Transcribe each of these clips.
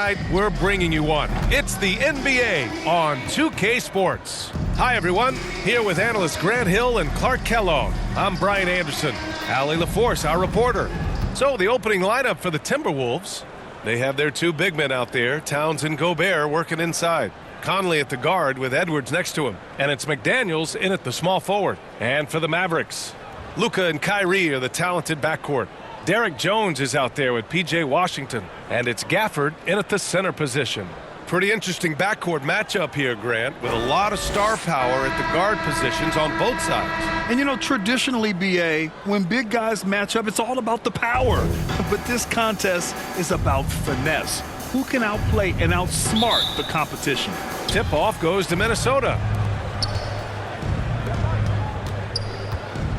night, we're bringing you one. It's the NBA on 2K Sports. Hi, everyone. Here with analysts Grant Hill and Clark Kellogg. I'm Brian Anderson. Allie LaForce, our reporter. So, the opening lineup for the Timberwolves. They have their two big men out there, Towns and Gobert, working inside. Conley at the guard with Edwards next to him. And it's McDaniels in at the small forward. And for the Mavericks, Luka and Kyrie are the talented backcourt. Derek Jones is out there with P.J. Washington. And it's Gafford in at the center position. Pretty interesting backcourt matchup here, Grant, with a lot of star power at the guard positions on both sides. And, you know, traditionally, B.A., when big guys match up, it's all about the power. But this contest is about finesse. Who can outplay and outsmart the competition? Tip-off goes to Minnesota.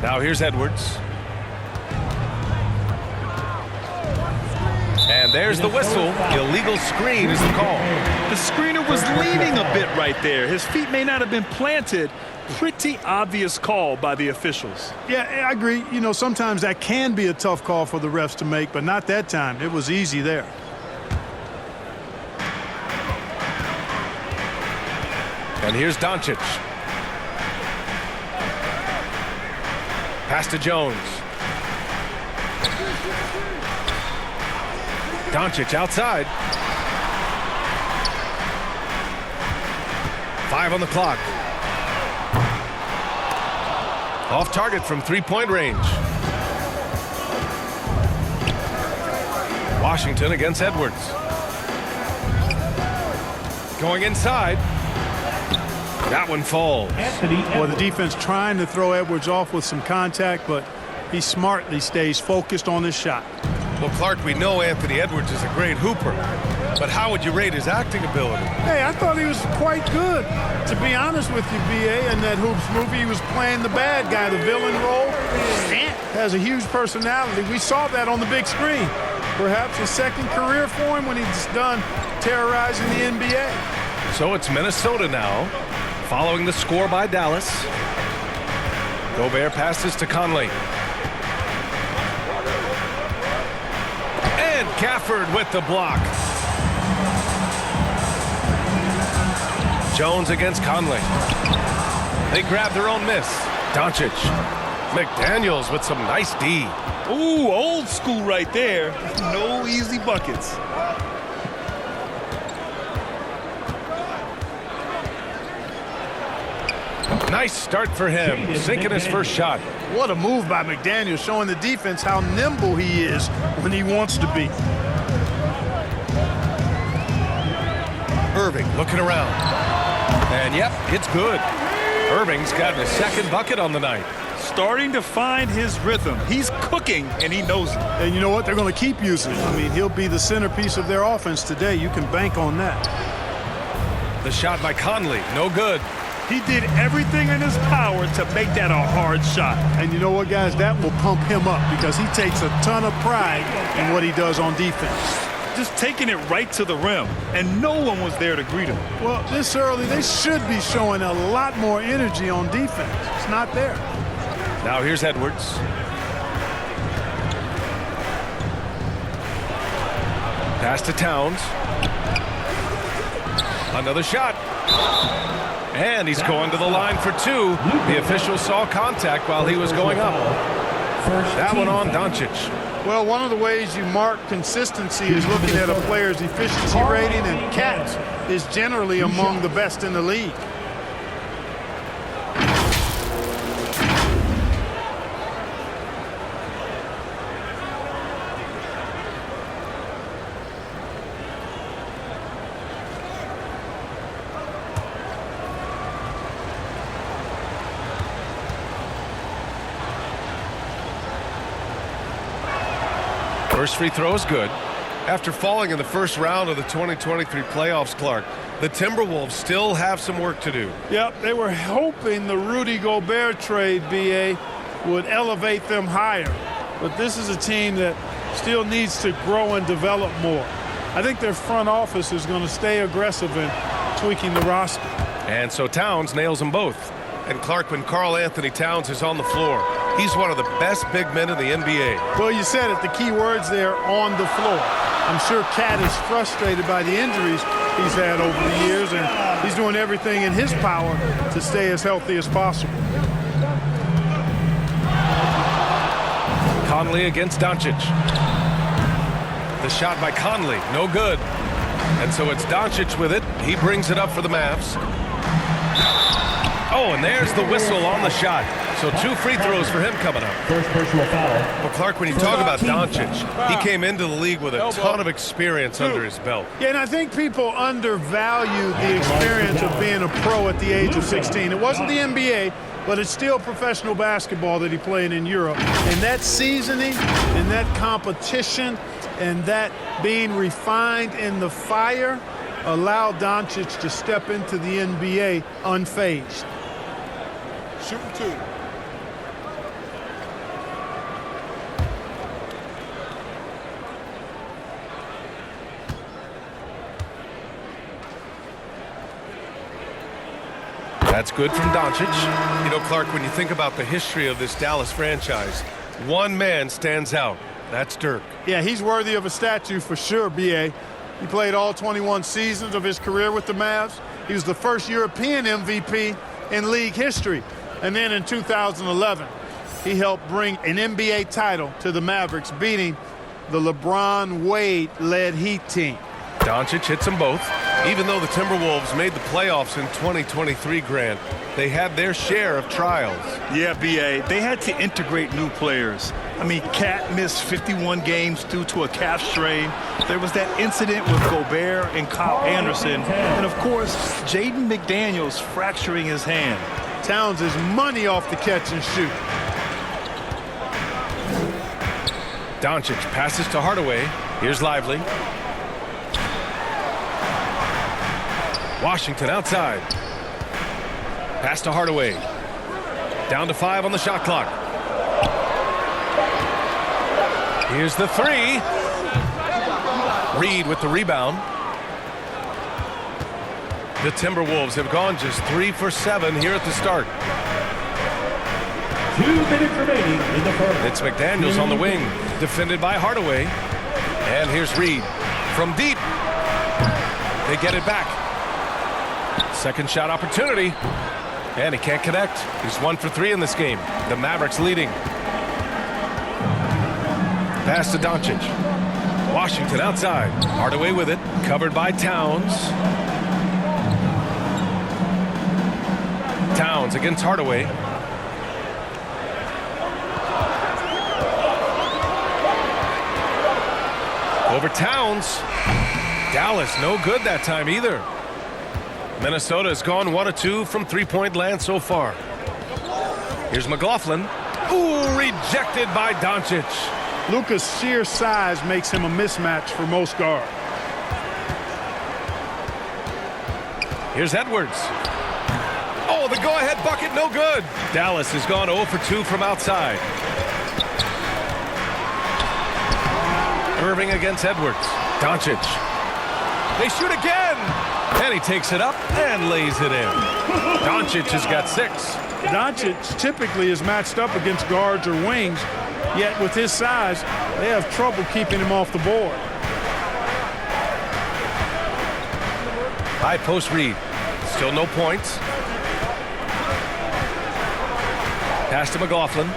Now here's Edwards. And there's the whistle. Illegal screen is the call. The screener was leaning a bit right there. His feet may not have been planted. Pretty obvious call by the officials. Yeah, I agree. You know, sometimes that can be a tough call for the refs to make, but not that time. It was easy there. And here's Doncic. Pass to Jones. Doncic outside. 5 on the clock. Off target from three-point range. Washington against Edwards. Going inside. That one falls. Well, the defense trying to throw Edwards off with some contact, but he smartly stays focused on his shot. Well, Clark, we know Anthony Edwards is a great hooper, but how would you rate his acting ability? Hey, I thought he was quite good. To be honest with you, B.A., in that Hoops movie, he was playing the bad guy, the villain role. Ant has a huge personality. We saw that on the big screen. Perhaps a second career for him when he's done terrorizing the NBA. So it's Minnesota now, following the score by Dallas. Gobert passes to Conley. And Gafford with the block. Jones against Conley. They grab their own miss. Doncic. McDaniels with some nice D. Ooh, old school right there. No easy buckets. Nice start for him, sinking his first shot. What a move by McDaniels, showing the defense how nimble he is when he wants to be. Irving looking around. And yep, it's good. Irving's gotten his second bucket on the night. Starting to find his rhythm. He's cooking, and he knows it. And you know what? They're going to keep using him. I mean, he'll be the centerpiece of their offense today. You can bank on that. The shot by Conley, no good. He did everything in his power to make that a hard shot. And you know what, guys? That will pump him up because he takes a ton of pride in what he does on defense. Just taking it right to the rim, and no one was there to greet him. Well, this early, they should be showing a lot more energy on defense. It's not there. Now here's Edwards. Pass to Towns. Another shot. And he's going to the line for two. The official saw contact while he was going up. That one on Doncic. Well, one of the ways you mark consistency is looking at a player's efficiency rating, and Cats is generally among the best in the league. First free throw is good. After falling in the first round of the 2023 playoffs, Clark, the Timberwolves still have some work to do. Yep, they were hoping the Rudy Gobert trade, B.A., would elevate them higher. But this is a team that still needs to grow and develop more. I think their front office is going to stay aggressive in tweaking the roster. And so Towns nails them both. And Clark, when Karl Anthony Towns is on the floor, he's one of the best big men in the NBA. Well, you said it, the key words there, on the floor. I'm sure Cat is frustrated by the injuries he's had over the years, and he's doing everything in his power to stay as healthy as possible. Conley against Doncic. The shot by Conley, no good. And so it's Doncic with it. He brings it up for the Mavs. Oh, and there's the whistle on the shot. So 2 free throws for him coming up. First personal foul. Well, Clark, when you talk about Doncic, he came into the league with a ton of experience under his belt. Yeah, and I think people undervalue the experience of being a pro at the age of 16. It wasn't the NBA, but it's still professional basketball that he played in Europe. And that seasoning and that competition and that being refined in the fire allowed Doncic to step into the NBA unfazed. Shooting 2. That's good from Doncic. You know, Clark, when you think about the history of this Dallas franchise, one man stands out. That's Dirk. Yeah, he's worthy of a statue for sure, B.A. He played all 21 seasons of his career with the Mavs. He was the first European MVP in league history. And then in 2011, he helped bring an NBA title to the Mavericks, beating the LeBron Wade-led Heat team. Doncic hits them both. Even though the Timberwolves made the playoffs in 2023, Grant, they had their share of trials. Yeah, B.A., they had to integrate new players. I mean, Cat missed 51 games due to a calf strain. There was that incident with Gobert and Kyle Anderson. And, of course, Jaden McDaniels fracturing his hand. Towns is money off the catch and shoot. Doncic passes to Hardaway. Here's Lively. Washington outside. Pass to Hardaway. Down to 5 on the shot clock. Here's the 3. Reed with the rebound. The Timberwolves have gone just 3 for 7 here at the start. 2 minutes remaining in the first. It's McDaniels on the wing, defended by Hardaway. And here's Reed from deep. They get it back. Second shot opportunity. And he can't connect. He's 1 for 3 in this game. The Mavericks leading. Pass to Doncic. Washington outside. Hardaway with it. Covered by Towns. Towns against Hardaway. Over Towns. Dallas no good that time either. Minnesota has gone 1 of 2 from three-point land so far. Here's McLaughlin. Ooh, rejected by Doncic. Luka's sheer size makes him a mismatch for most guards. Here's Edwards. Oh, the go-ahead bucket, no good. Dallas has gone 0 for 2 from outside. Irving against Edwards. Doncic. They shoot again. And he takes it up and lays it in. Doncic has got 6. Doncic typically is matched up against guards or wings, yet with his size, they have trouble keeping him off the board. High post Reed. Still no points. Pass to McLaughlin.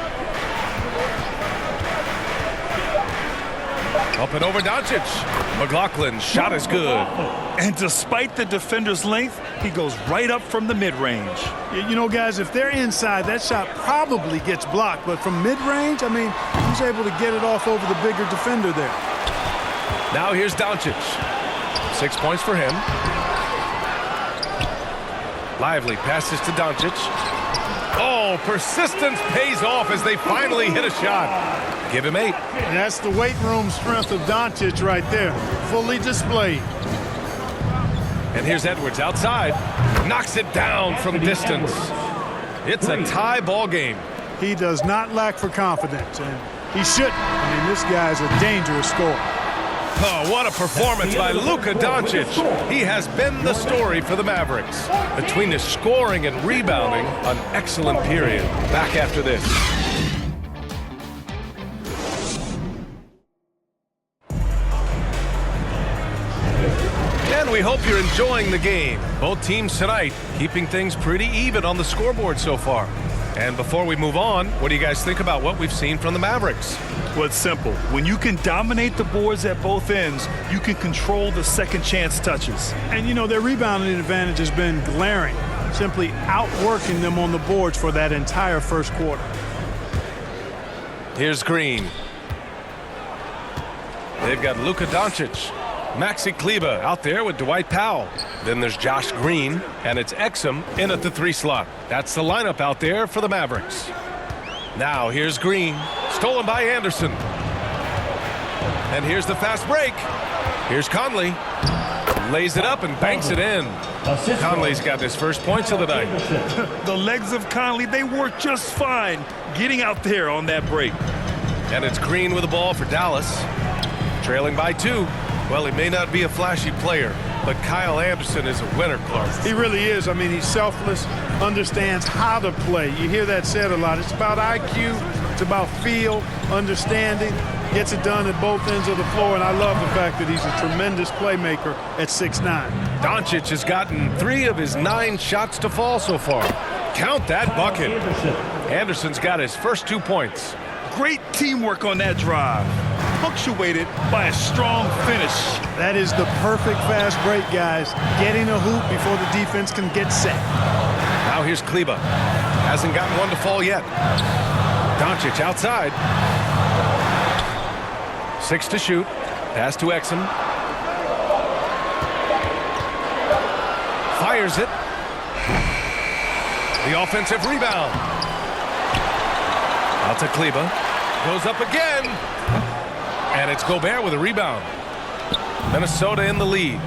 Up and over Doncic. McLaughlin's shot is good. And despite the defender's length, he goes right up from the mid-range. You know, guys, if they're inside, that shot probably gets blocked. But from mid-range, I mean, he's able to get it off over the bigger defender there. Now here's Doncic. 6 points for him. Lively passes to Doncic. Oh, persistence pays off as they finally hit a shot. Give him 8. And that's the weight room strength of Doncic right there. Fully displayed. And here's Edwards outside. Knocks it down from distance. It's a tie ball game. He does not lack for confidence, and he shouldn't. I mean, this guy's a dangerous scorer. Oh, what a performance by Luka Doncic. He has been the story for the Mavericks. Between his scoring and rebounding, an excellent period. Back after this. And we hope you're enjoying the game. Both teams tonight keeping things pretty even on the scoreboard so far. And before we move on, what do you guys think about what we've seen from the Mavericks? Well, it's simple. When you can dominate the boards at both ends, you can control the second chance touches. And, you know, their rebounding advantage has been glaring, simply outworking them on the boards for that entire first quarter. Here's Green. They've got Luka Doncic. Maxi Kleber out there with Dwight Powell. Then there's Josh Green, and it's Exum in at the 3 slot. That's the lineup out there for the Mavericks. Now here's Green, stolen by Anderson. And here's the fast break. Here's Conley. Lays it up and banks it in. Conley's got his first points of the night. The legs of Conley, they work just fine getting out there on that break. And it's Green with the ball for Dallas. Trailing by 2. Well, he may not be a flashy player, but Kyle Anderson is a winner, Clark. He really is. I mean, he's selfless, understands how to play. You hear that said a lot. It's about IQ. It's about feel, understanding. Gets it done at both ends of the floor, and I love the fact that he's a tremendous playmaker at 6'9". Doncic has gotten 3 of his 9 shots to fall so far. Count that bucket. Anderson's got his first 2 points. Great teamwork on that drive, punctuated by a strong finish. That is the perfect fast break, guys. Getting a hoop before the defense can get set. Now here's Kleber. Hasn't gotten one to fall yet. Doncic outside. 6 to shoot. Pass to Exum. Fires it. The offensive rebound. Out to Kleber. Goes up again. And it's Gobert with a rebound. Minnesota in the lead.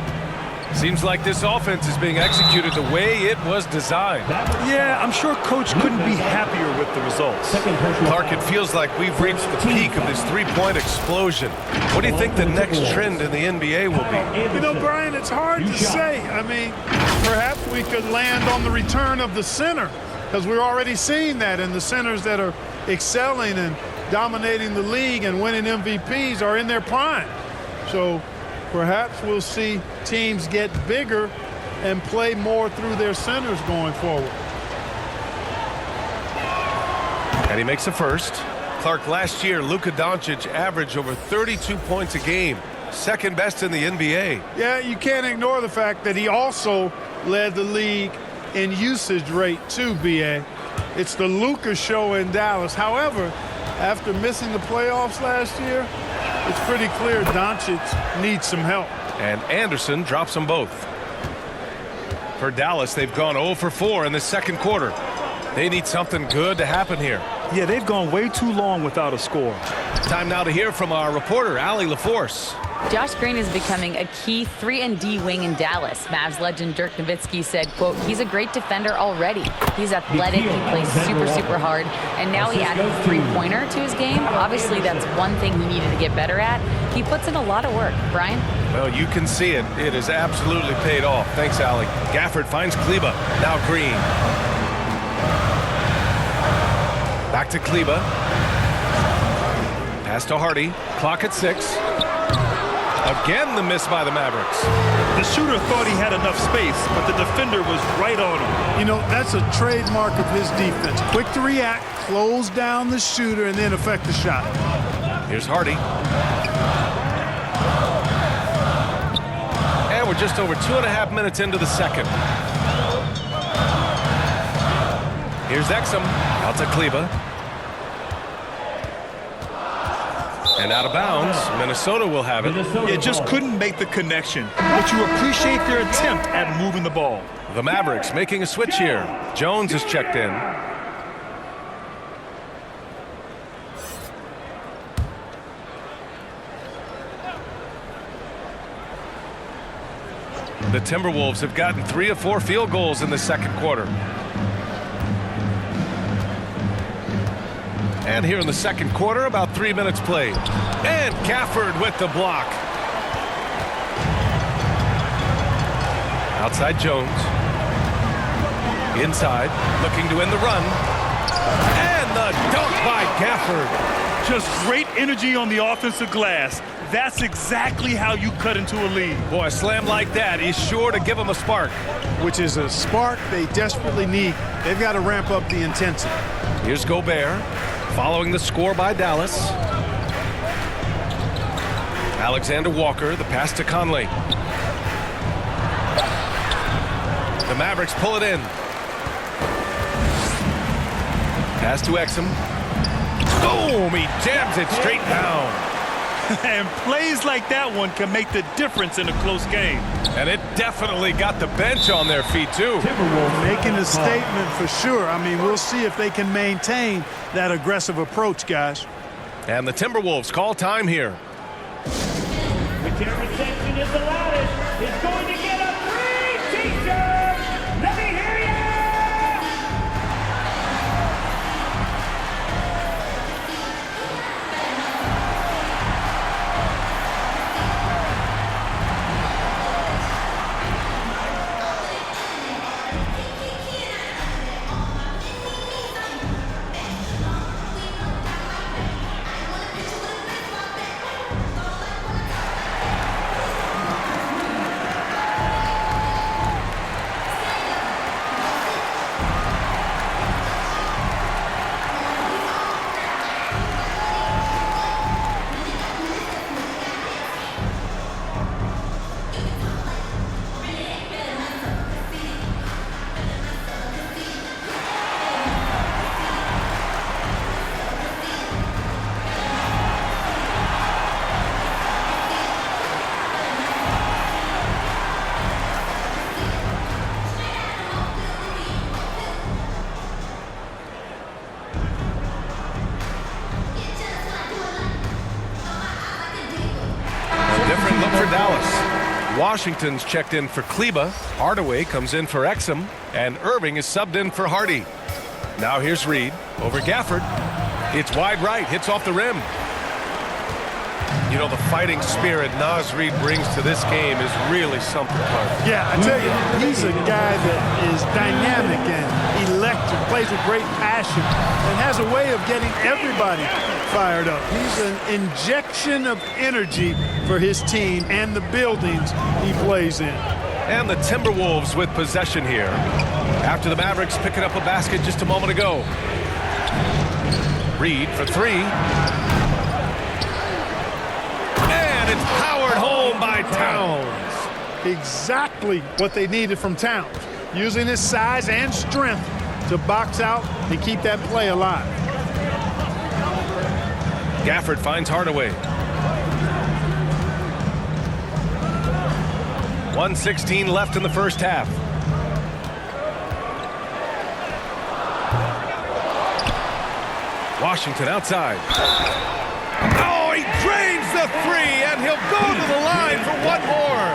Seems like this offense is being executed the way it was designed. Yeah, I'm sure Coach couldn't be happier with the results. Clark, it feels like we've reached the peak of this three-point explosion. What do you think the next trend in the NBA will be? You know, Brian, it's hard to say. I mean, perhaps we could land on the return of the center, because we're already seeing that, and the centers that are excelling and dominating the league and winning MVPs are in their prime. So perhaps we'll see teams get bigger and play more through their centers going forward. And he makes a first. Clark, last year, Luka Doncic averaged over 32 points a game. Second best in the NBA. Yeah, you can't ignore the fact that he also led the league in usage rate too, BA. It's the Luka show in Dallas. However, after missing the playoffs last year, it's pretty clear Doncic needs some help. And Anderson drops them both. For Dallas, they've gone 0 for 4 in the second quarter. They need something good to happen here. Yeah, they've gone way too long without a score. Time now to hear from our reporter, Allie LaForce. Josh Green is becoming a key 3-and-D wing in Dallas. Mavs legend Dirk Nowitzki said, quote, he's a great defender already. He's athletic, he plays super hard, and now he added a three-pointer to his game. Obviously, that's one thing he needed to get better at. He puts in a lot of work. Brian? Well, you can see it. It has absolutely paid off. Thanks, Allie. Gafford finds Kleber. Now Green. Back to Kleber. Pass to Hardy. Clock at 6. Again, the miss by the Mavericks. The shooter thought he had enough space, but the defender was right on him. You know, that's a trademark of his defense. Quick to react, close down the shooter, and then affect the shot. Here's Hardy. And we're just over 2.5 minutes into the second. Here's Exum. Out to Kleber. And out of bounds. Minnesota will have it. It just couldn't make the connection, but you appreciate their attempt at moving the ball. The Mavericks making a switch here. Jones is checked in. The Timberwolves have gotten 3 of 4 field goals in the second quarter. And here in the second quarter, about 3 minutes played. And Gafford with the block. Outside Jones. Inside, looking to end the run. And the dunk by Gafford. Just great energy on the offensive glass. That's exactly how you cut into a lead. Boy, a slam like that is sure to give them a spark. Which is a spark they desperately need. They've got to ramp up the intensity. Here's Gobert, following the score by Dallas. Alexander Walker, the pass to Conley. The Mavericks pull it in. Pass to Exum. Boom! He jams it straight down. And plays like that one can make the difference in a close game. And it definitely got the bench on their feet, too. Making a statement for sure. I mean, we'll see if they can maintain that aggressive approach, guys. And the Timberwolves call time here. Whichever section is the loudest is going to get a free t-shirt. Let me hear ya! Different look for Dallas. Washington's checked in for Kleba. Hardaway comes in for Exum. And Irving is subbed in for Hardy. Now here's Reed over Gafford. It's wide right, hits off the rim. You know, the fighting spirit Naz Reid brings to this game is really something, Clark. Yeah, I tell you, he's a guy that is dynamic and electric, plays with great passion, and has a way of getting everybody fired up. He's an injection of energy for his team and the buildings he plays in. And the Timberwolves with possession here. After the Mavericks picking up a basket just a moment ago. Reed for three. And it's powered home by Towns. Exactly what they needed from Towns. Using his size and strength to box out and keep that play alive. Gafford finds Hardaway. 1:16 left in the first half. Washington outside. Oh, he drains the three, and he'll go to the line for one more.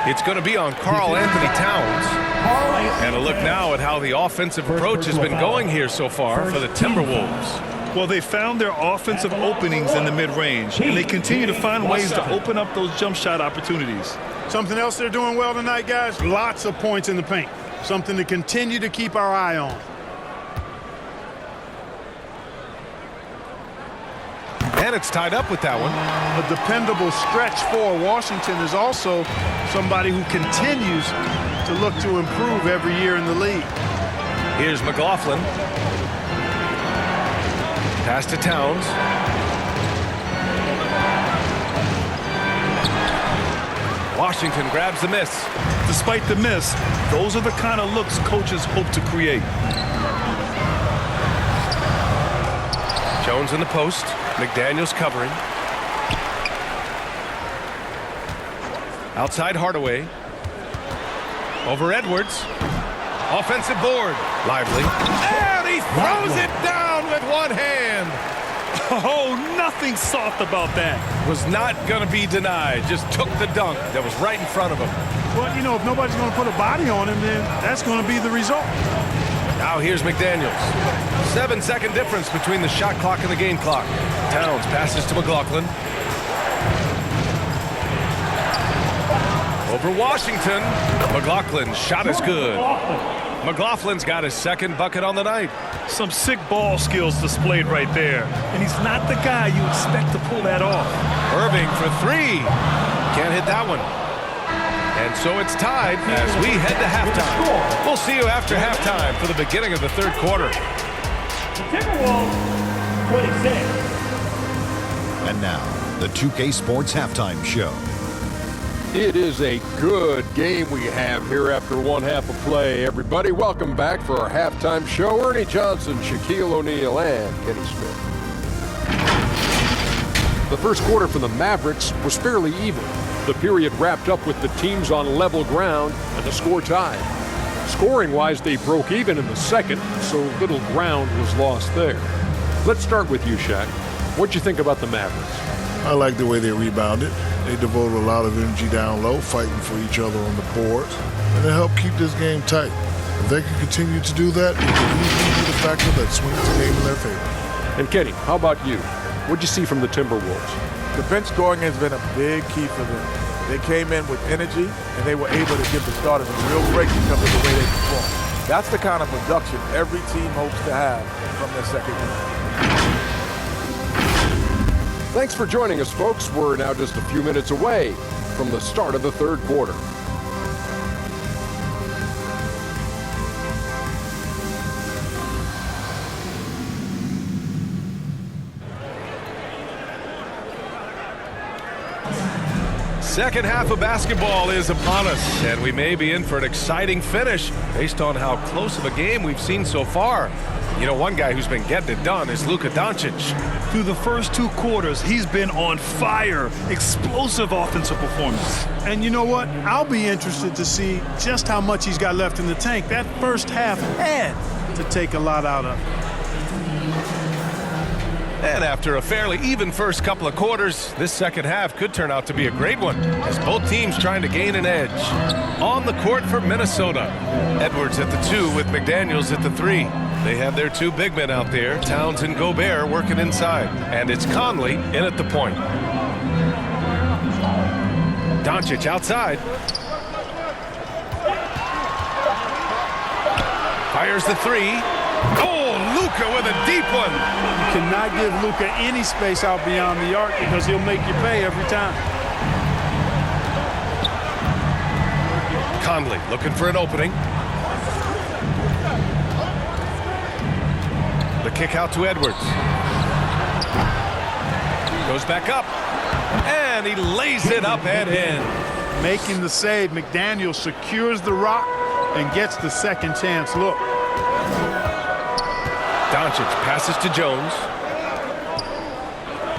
It's going to be on Karl Anthony Towns. And a look now at how the offensive approach has been going here so far for the Timberwolves. Well, they found their offensive openings in the mid-range, and they continue to find ways to open up those jump shot opportunities. Something else they're doing well tonight, guys, lots of points in the paint. Something to continue to keep our eye on. And it's tied up with that one. A dependable stretch for Washington is also somebody who continues to look to improve every year in the league. Here's McLaughlin. Pass to Towns. Washington grabs the miss. Despite the miss, those are the kind of looks coaches hope to create. Jones in the post. McDaniels covering. Outside Hardaway. Over Edwards. Offensive board. Lively. And he throws it down with one hand. Oh, nothing soft about that. Was not going to be denied. Just took the dunk that was right in front of him. Well, you know, if nobody's going to put a body on him, then that's going to be the result. Now here's McDaniels. 7-second difference between the shot clock and the game clock. Towns passes to McLaughlin. Over Washington. McLaughlin's shot is good. McLaughlin's got his second bucket on the night. Some sick ball skills displayed right there. And he's not the guy you expect to pull that off. Irving for three. Can't hit that one. And so it's tied as we head to halftime. We'll see you after halftime for the beginning of the third quarter. Timberwolves, 26. And now, the 2K Sports Halftime Show. It is a good game we have here after one half of play. Everybody, welcome back for our halftime show. Ernie Johnson, Shaquille O'Neal, and Kenny Smith. The first quarter for the Mavericks was fairly even. The period wrapped up with the teams on level ground and the score tied. Scoring-wise, they broke even in the second, so little ground was lost there. Let's start with you, Shaq. What'd you think about the Mavericks? I like the way they rebounded. They devoted a lot of energy down low, fighting for each other on the boards, and they helped keep this game tight. If they can continue to do that, it could easily be the factor that swings the game in their favor. And Kenny, how about you? What'd you see from the Timberwolves? The bench scoring has been a big key for them. They came in with energy, and they were able to give the starters a real break because of the way they performed. That's the kind of production every team hopes to have from their second unit. Thanks for joining us, folks. We're now just a few minutes away from the start of the third quarter. Second half of basketball is upon us, and we may be in for an exciting finish based on how close of a game we've seen so far. You know, one guy who's been getting it done is Luka Doncic. Through the first two quarters, he's been on fire. Explosive offensive performance. And you know what? I'll be interested to see just how much he's got left in the tank. That first half had to take a lot out of it. And after a fairly even first couple of quarters, this second half could turn out to be a great one, as both teams trying to gain an edge. On the court for Minnesota, Edwards at the 2 with McDaniels at the 3. They have their two big men out there, Towns and Gobert, working inside. And it's Conley in at the point. Doncic outside. Fires the 3. Oh, Luka with a deep one. You cannot give Luka any space out beyond the arc because he'll make you pay every time. Conley looking for an opening. The kick out to Edwards. Goes back up. And he lays it up and in. Making the save, McDaniel secures the rock and gets the second chance look. Doncic passes to Jones.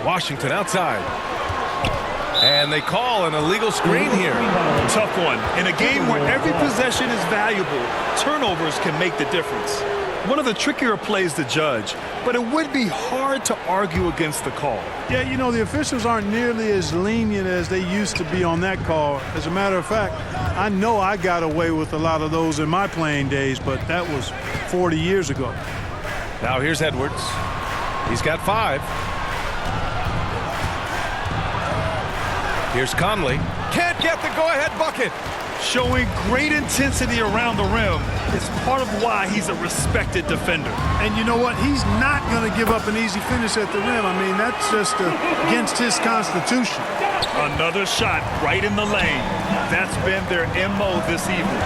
Washington outside. And they call an illegal screen here. Tough one. In a game where every possession is valuable, turnovers can make the difference. One of the trickier plays to judge, but it would be hard to argue against the call. Yeah, you know, the officials aren't nearly as lenient as they used to be on that call. As a matter of fact, I know I got away with a lot of those in my playing days, but that was 40 years ago. Now here's Edwards. He's got 5. Here's Conley. Can't get the go-ahead bucket. Showing great intensity around the rim is part of why he's a respected defender. And you know what? He's not going to give up an easy finish at the rim. I mean, that's just against his constitution. Another shot right in the lane. That's been their MO this evening.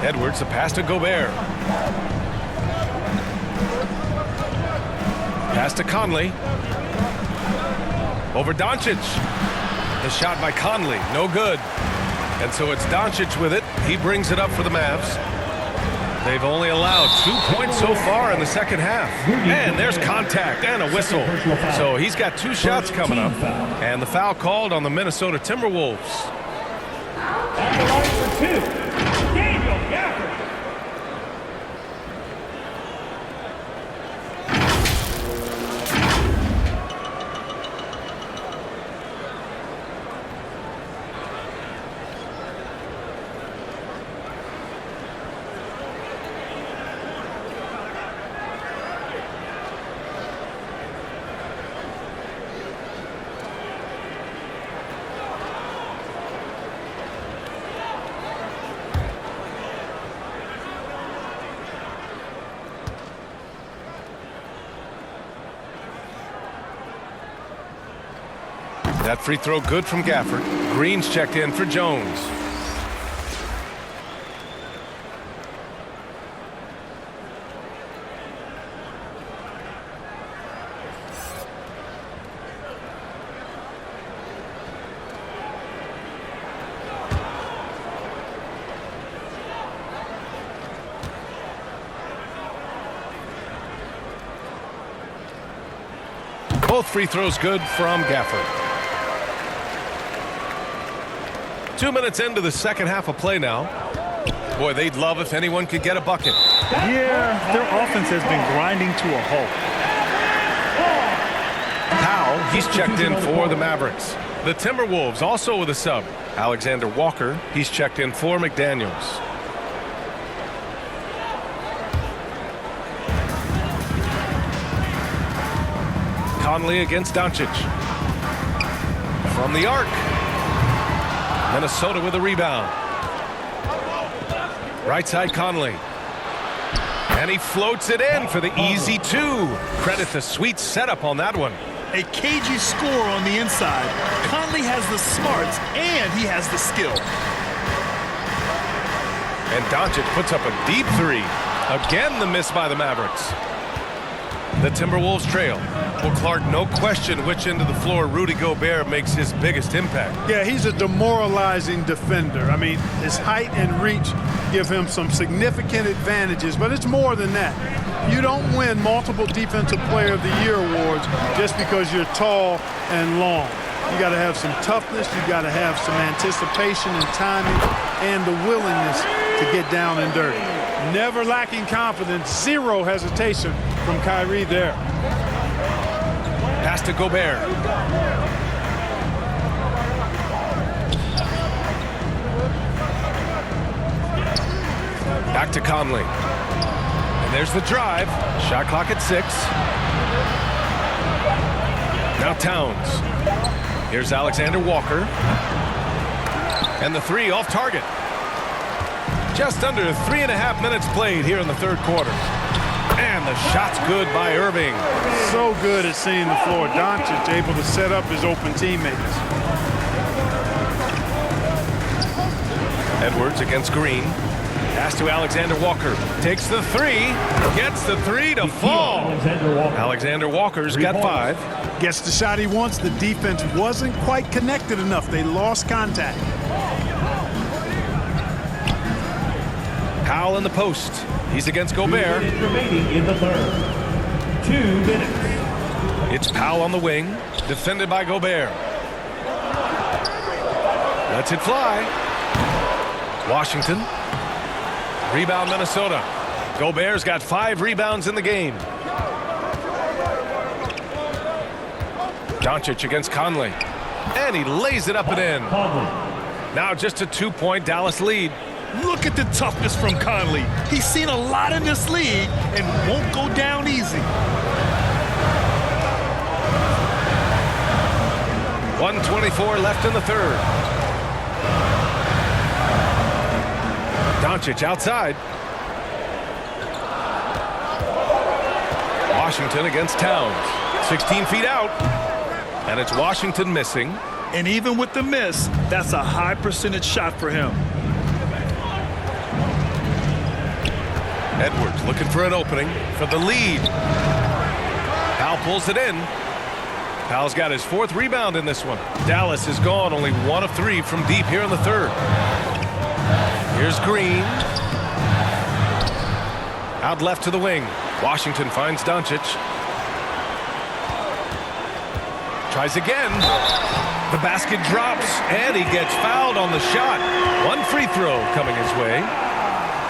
Edwards, a pass to Gobert. Pass to Conley. Over Doncic. The shot by Conley, no good. And so it's Doncic with it. He brings it up for the Mavs. They've only allowed 2 points so far in the second half. And there's contact and a whistle. So he's got 2 shots coming up. And the foul called on the Minnesota Timberwolves. At the line for 2, Daniel Gafford. That free throw good from Gafford. Green's checked in for Jones. Both free throws good from Gafford. 2 minutes into the second half of play now. Boy, they'd love if anyone could get a bucket. Yeah, their offense has been grinding to a halt. Powell, he's checked in for the Mavericks. The Timberwolves also with a sub. Alexander Walker, he's checked in for McDaniels. Conley against Doncic. From the arc. Minnesota with a rebound. Right side Conley. And he floats it in for the easy two. Credit the sweet setup on that one. A cagey score on the inside. Conley has the smarts and he has the skill. And Doncic puts up a deep three. Again, the miss by the Mavericks. The Timberwolves trail. Well, Clark, no question which end of the floor Rudy Gobert makes his biggest impact. Yeah, he's a demoralizing defender. I mean, his height and reach give him some significant advantages, but it's more than that. You don't win multiple Defensive Player of the Year awards just because you're tall and long. You got to have some toughness, you got to have some anticipation and timing, and the willingness to get down and dirty. Never lacking confidence, zero hesitation from Kyrie there. Pass to Gobert. Back to Conley. And there's the drive. Shot clock at 6. Now Towns. Here's Alexander Walker. And the three off target. Just under 3.5 minutes played here in the third quarter. And the shot's good by Irving. So good at seeing the floor. Doncic able to set up his open teammates. Edwards against Green. Pass to Alexander Walker. Takes the three. Gets the three to fall. Alexander Walker's got 5. Gets the shot he wants. The defense wasn't quite connected enough. They lost contact. Powell in the post. He's against Gobert. 2 minutes remaining in the third. 2 minutes. It's Powell on the wing. Defended by Gobert. Lets it fly. Washington. Rebound Minnesota. Gobert's got 5 rebounds in the game. Doncic against Conley. And he lays it up and in. Now just a 2-point Dallas lead. Look at the toughness from Conley. He's seen a lot in this league and won't go down easy. 1:24 left in the third. Doncic outside. Washington against Towns. 16 feet out. And it's Washington missing. And even with the miss, that's a high percentage shot for him. Edwards looking for an opening for the lead. Powell pulls it in. Powell's got his 4th rebound in this one. Dallas is gone only 1 of 3 from deep here in the third. Here's Green. Out left to the wing. Washington finds Doncic. Tries again. The basket drops and he gets fouled on the shot. 1 free throw coming his way.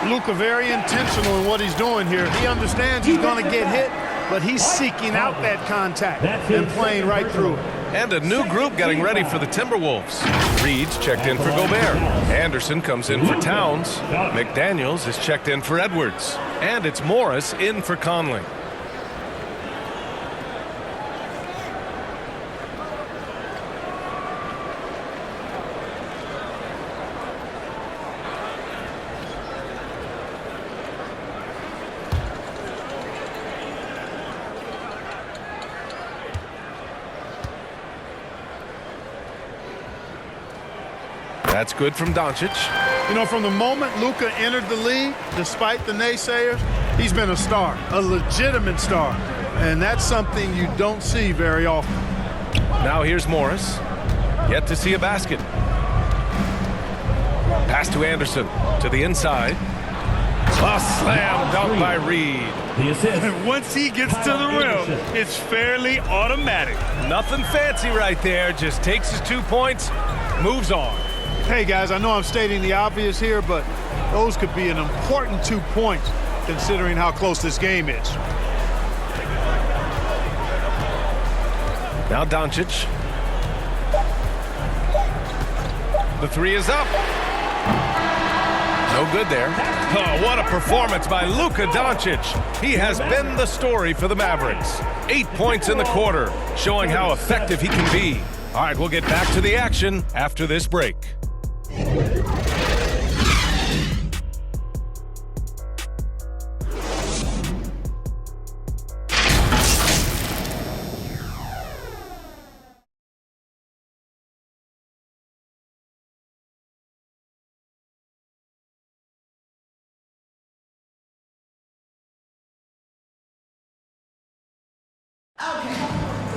Luka very intentional in what he's doing here. He understands he's going to get hit, but he's seeking out that contact and playing right through it. And a new group getting ready for the Timberwolves. Reed's checked in for Gobert. Anderson comes in for Towns. McDaniels is checked in for Edwards. And it's Morris in for Conley. That's good from Doncic. You know, from the moment Luka entered the league, despite the naysayers, he's been a star, a legitimate star. And that's something you don't see very often. Now here's Morris. Yet to see a basket. Pass to Anderson. To the inside. A slam dunk by Reed. The assist. Once he gets to the rim, it's fairly automatic. Nothing fancy right there. Just takes his 2 points, moves on. Hey, guys, I know I'm stating the obvious here, but those could be an important 2 points considering how close this game is. Now Doncic. The three is up. No good there. Oh, what a performance by Luka Doncic. He has been the story for the Mavericks. 8 points in the quarter, showing how effective he can be. All right, we'll get back to the action after this break.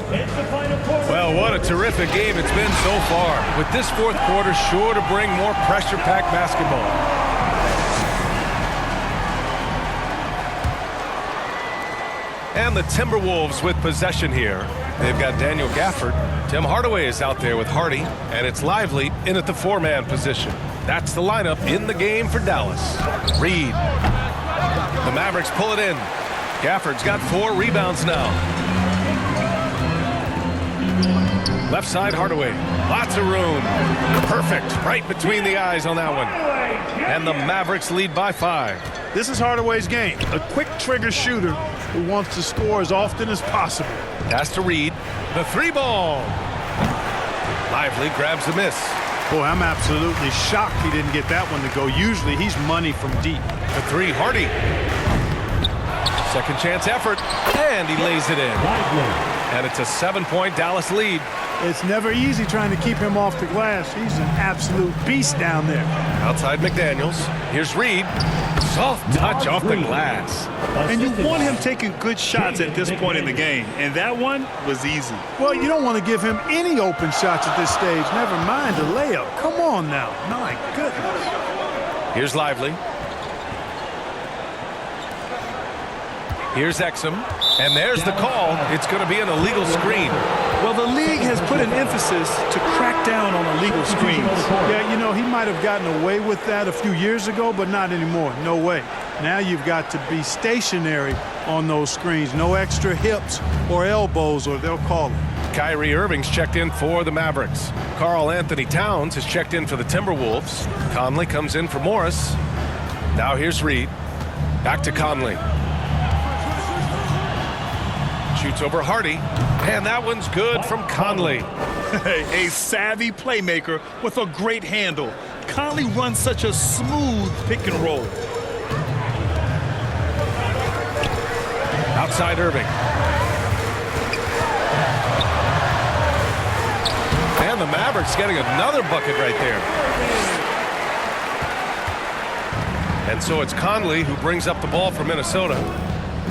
It's the final quarter. Well, what a terrific game it's been so far. With this fourth quarter sure to bring more pressure-packed basketball. And the Timberwolves with possession here. They've got Daniel Gafford. Tim Hardaway is out there with Hardy, and it's Lively in at the four-man position. That's the lineup in the game for Dallas. Reed. The Mavericks pull it in. Gafford's got 4 rebounds now. Left side, Hardaway. Lots of room. Perfect. Right between the eyes on that one. And the Mavericks lead by 5. This is Hardaway's game. A quick trigger shooter who wants to score as often as possible. Pass to Reed. The 3-ball. Lively grabs the miss. Boy, I'm absolutely shocked he didn't get that one to go. Usually he's money from deep. The 3, Hardy. Second chance effort. And he lays it in. And it's a 7-point Dallas lead. It's never easy trying to keep him off the glass. He's an absolute beast down there. Outside McDaniels. Here's Reed. Soft touch off the glass. And you want him taking good shots at this point in the game. And that one was easy. Well, you don't want to give him any open shots at this stage. Never mind a layup. Come on now. My goodness. Here's Lively. Here's Exum. And there's the call. It's going to be an illegal screen. Well, the league has put an emphasis to crack down on illegal screens. Yeah, you know, he might have gotten away with that a few years ago, but not anymore. No way. Now you've got to be stationary on those screens. No extra hips or elbows, or they'll call it. Kyrie Irving's checked in for the Mavericks. Karl Anthony Towns has checked in for the Timberwolves. Conley comes in for Morris. Now here's Reed. Back to Conley. Shoots over Hardy, and that one's good from Conley. A savvy playmaker with a great handle. Conley runs such a smooth pick and roll. Outside Irving. And the Mavericks getting another bucket right there. And so it's Conley who brings up the ball for Minnesota.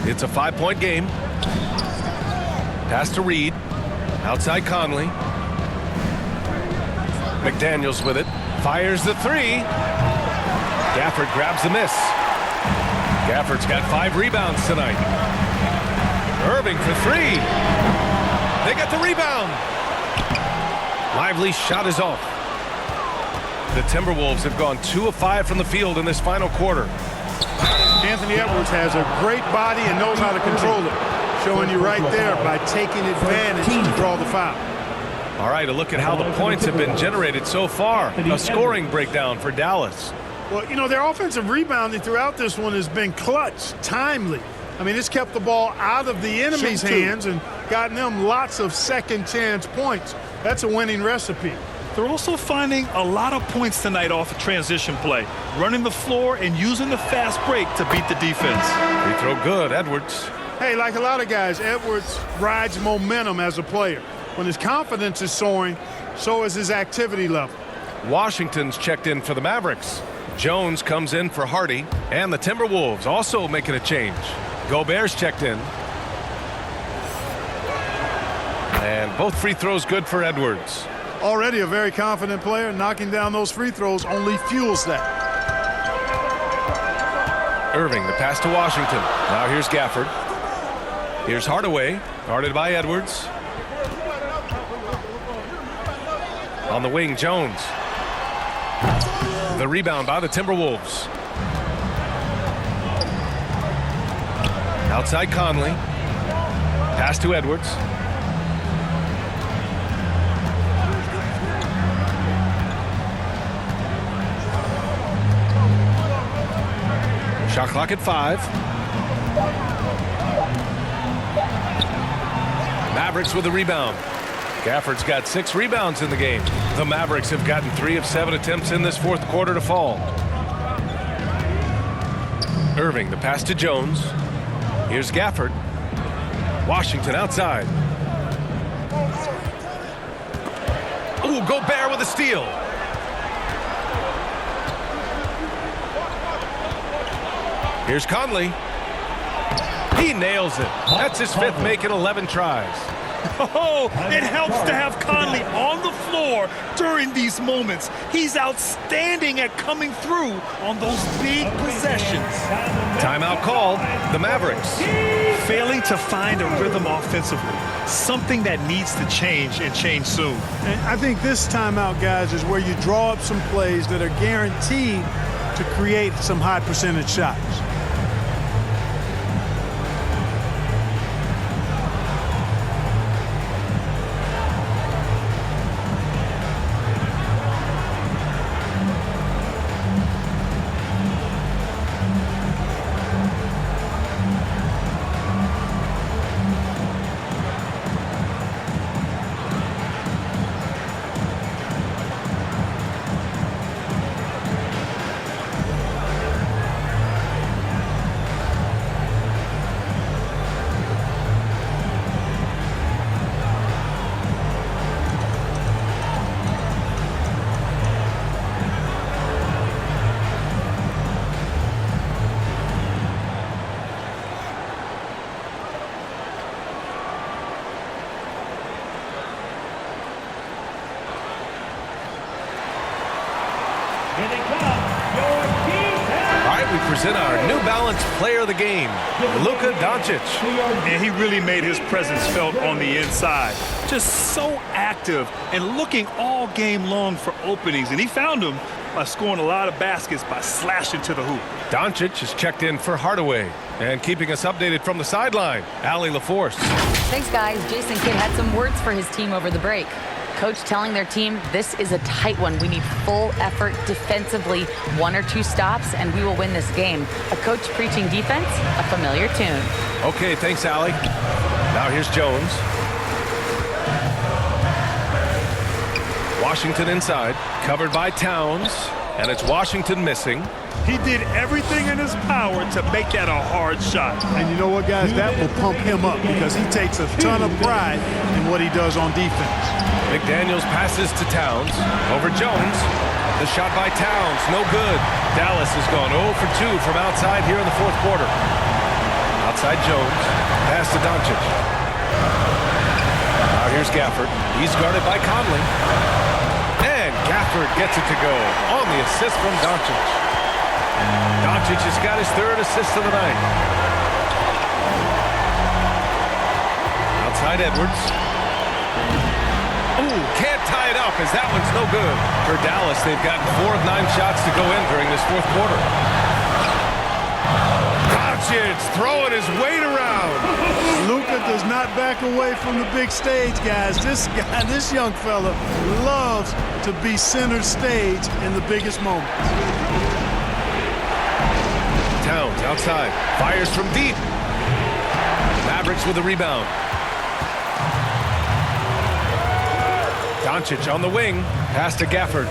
It's a 5-point game. Pass to Reed. Outside Conley. McDaniels with it. Fires the 3. Gafford grabs the miss. Gafford's got 5 rebounds tonight. Irving for 3. They got the rebound. Lively shot is off. The Timberwolves have gone 2 of 5 from the field in this final quarter. Anthony Edwards has a great body and knows how to control it. Showing you right there by taking advantage to draw the foul. All right, a look at how the points have been generated so far. A scoring breakdown for Dallas. Well, you know, their offensive rebounding throughout this one has been clutch, timely. I mean, it's kept the ball out of the enemy's hands and gotten them lots of second chance points. That's a winning recipe. They're also finding a lot of points tonight off of transition play, running the floor and using the fast break to beat the defense. Free throw good, Edwards. Hey, like a lot of guys, Edwards rides momentum as a player. When his confidence is soaring, so is his activity level. Washington's checked in for the Mavericks. Jones comes in for Hardy, and the Timberwolves also making a change. Gobert's checked in. And both free throws good for Edwards. Already a very confident player. Knocking down those free throws only fuels that. Irving, the pass to Washington. Now here's Gafford. Here's Hardaway, guarded by Edwards. On the wing, Jones. The rebound by the Timberwolves. Outside Conley. Pass to Edwards. Shot clock at 5. Mavericks with the rebound. Gafford's got 6 rebounds in the game. The Mavericks have gotten 3 of 7 attempts in this fourth quarter to fall. Irving, the pass to Jones. Here's Gafford. Washington outside. Ooh, Gobert with a steal. Here's Conley. He nails it. That's his 5th make in 11 tries. Oh, it helps to have Conley on the floor during these moments. He's outstanding at coming through on those big possessions. Timeout called. The Mavericks. Failing to find a rhythm offensively. Something that needs to change and change soon. And I think this timeout, guys, is where you draw up some plays that are guaranteed to create some high percentage shots. Present our New Balance Player of the Game, Luka Doncic. And he really made his presence felt on the inside. Just so active and looking all game long for openings. And he found them by scoring a lot of baskets by slashing to the hoop. Doncic is checked in for Hardaway. And keeping us updated from the sideline, Allie LaForce. Thanks, guys. Jason Kidd had some words for his team over the break. Coach telling their team, this is a tight one. We need full effort defensively, 1 or 2 stops, and we will win this game. A coach preaching defense, a familiar tune. Okay, thanks, Allie. Now here's Jones. Washington inside, covered by Towns, and it's Washington missing. He did everything in his power to make that a hard shot. And you know what, guys? That will pump him up because he takes a ton of pride in what he does on defense. McDaniels passes to Towns. Over Jones. The shot by Towns. No good. Dallas has gone 0 for 2 from outside here in the fourth quarter. Outside Jones. Pass to Doncic. Now here's Gafford. He's guarded by Conley. And Gafford gets it to go on the assist from Doncic. Doncic has got his 3rd assist of the night. Outside Edwards. Ooh, can't tie it up as that one's no good. For Dallas, they've gotten 4 of 9 shots to go in during this fourth quarter. Doncic throwing his weight around. Luka does not back away from the big stage, guys. This young fella loves to be center stage in the biggest moments. Towns outside, fires from deep. Mavericks with a rebound. Doncic on the wing, pass to Gafford.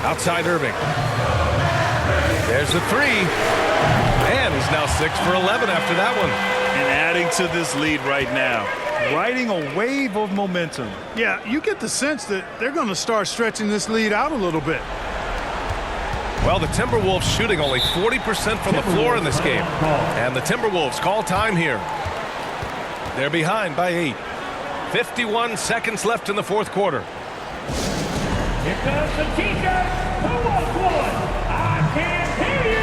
Outside Irving. There's the 3. And he's now 6 for 11 after that one. And adding to this lead right now. Riding a wave of momentum. Yeah, you get the sense that they're going to start stretching this lead out a little bit. Well, the Timberwolves shooting only 40% from the floor in this game. And the Timberwolves call time here. They're behind by 8. 51 seconds left in the fourth quarter. Here comes the teacher. Who wants one? I can't hear you.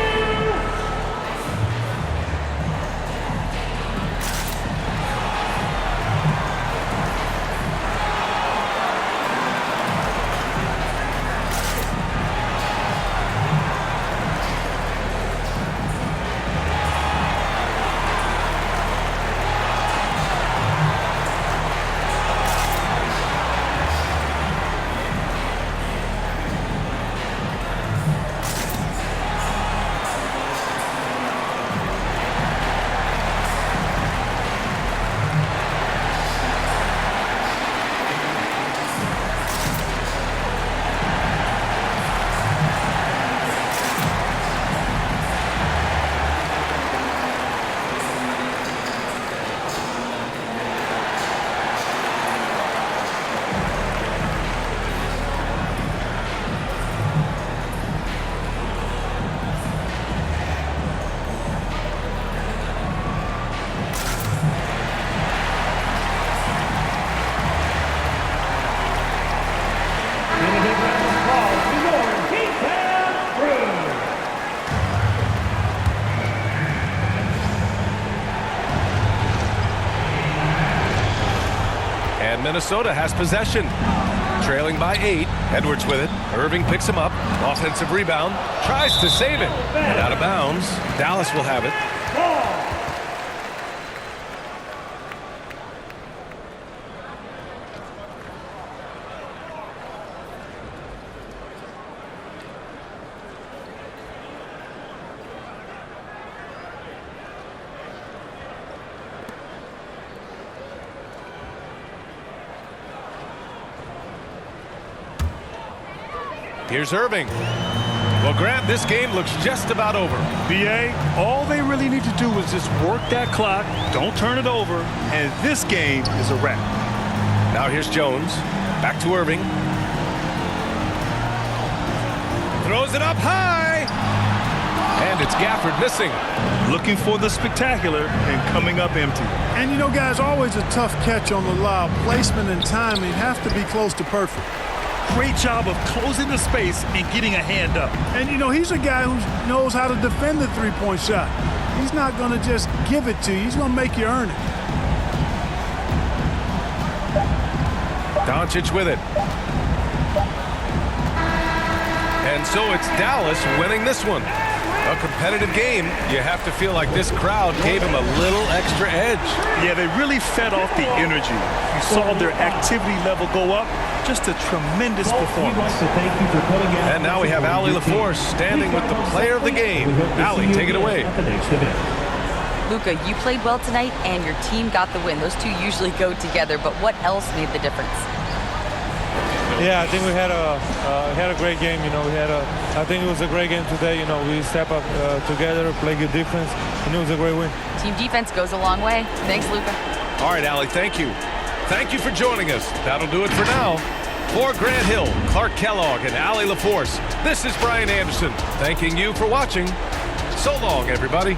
Minnesota has possession. Trailing by 8. Edwards with it. Irving picks him up. Offensive rebound. Tries to save it. And out of bounds. Dallas will have it. Here's Irving. Well, Grant, this game looks just about over. BA, all they really need to do is just work that clock, don't turn it over, and this game is a wrap. Now here's Jones. Back to Irving. Throws it up high. And it's Gafford missing. Looking for the spectacular and coming up empty. And you know, guys, always a tough catch on the lob. Placement and timing have to be close to perfect. Great job of closing the space and getting a hand up. And, you know, he's a guy who knows how to defend the three-point shot. He's not going to just give it to you. He's going to make you earn it. Doncic with it. And so it's Dallas winning this one. A competitive game. You have to feel like this crowd gave him a little extra edge. Yeah, they really fed off the energy. You saw their activity level go up. Just a tremendous performance. And now we have Allie LaForce standing with the player of the game. Allie, take it away. Luka, you played well tonight, and your team got the win. Those two usually go together, but what else made the difference? Yeah, I think we had a great game. You know, I think it was a great game today. You know, we step up together, play good defense, and it was a great win. Team defense goes a long way. Thanks, Luka. All right, Allie, thank you. Thank you for joining us. That'll do it for now. For Grant Hill, Clark Kellogg, and Allie LaForce, this is Brian Anderson, thanking you for watching. So long, everybody.